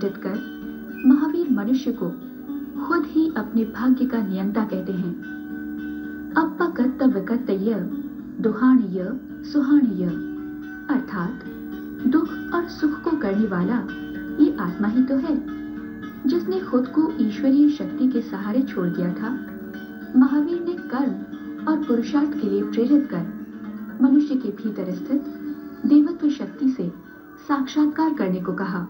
चित कर महावीर मनुष्य को खुद ही अपने भाग्य का नियंता कहते हैं। अपकत विकतय दुहाणीय सुहाणीय, अर्थात दुख और सुख को करने वाला ये आत्मा ही तो है, जिसने खुद को ईश्वरीय शक्ति के सहारे छोड़ दिया था। महावीर ने कर्म और पुरुषार्थ के लिए प्रेरित कर मनुष्य के भीतर स्थित देवत्व शक्ति से साक्षात्कार करने को कहा।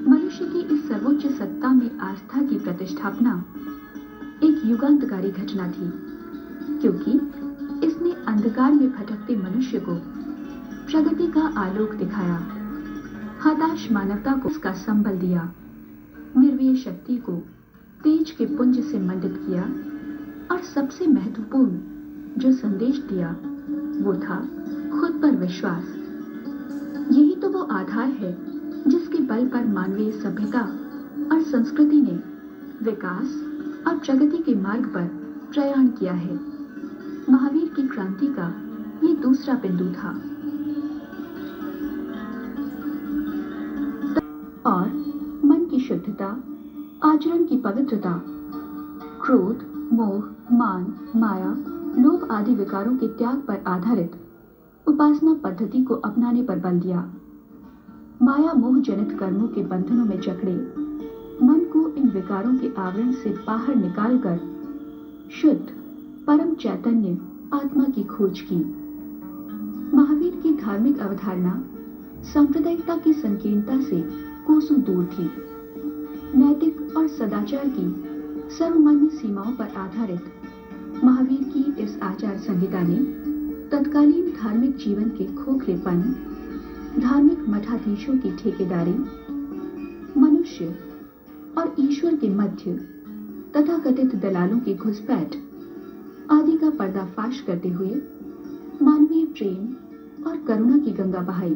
मनुष्य की इस सर्वोच्च सत्ता में आस्था की प्रतिष्ठापना एक युगांतकारी घटना थी, क्योंकि इसने अंधकार में भटकते मनुष्य को प्रगति का आलोक दिखाया, हताश मानवता को उसका संबल दिया, निर्वीय शक्ति को तेज के पुंज से मंडित किया और सबसे महत्वपूर्ण जो संदेश दिया वो था खुद पर विश्वास। यही तो वो आधार है जिसके बल पर मानवीय सभ्यता और संस्कृति ने विकास और प्रगति के मार्ग पर प्रयाण किया है। महावीर की क्रांति का ये दूसरा बिंदु था। और मन की शुद्धता, आचरण की पवित्रता, क्रोध, मोह, मान, माया, लोभ आदि विकारों के त्याग पर आधारित उपासना पद्धति को अपनाने पर बल दिया। माया मोह जनित कर्मों के बंधनों में जकड़े मन को इन विकारों के आवरण से बाहर निकालकर शुद्ध परम चैतन्य आत्मा की खोज की। महावीर की धार्मिक अवधारणा सांप्रदायिकता की संकीर्णता से कोसों दूर थी। नैतिक और सदाचार की सर्वमान्य सीमाओं पर आधारित महावीर की इस आचार संहिता ने तत्कालीन धार्मिक जीवन के खोखलेपन, धार्मिक मठाधीशों की ठेकेदारी, मनुष्य और ईश्वर के मध्य तथाकथित दलालों की घुसपैठ आदि का पर्दाफाश करते हुए मानवीय प्रेम और करुणा की गंगा बहाई।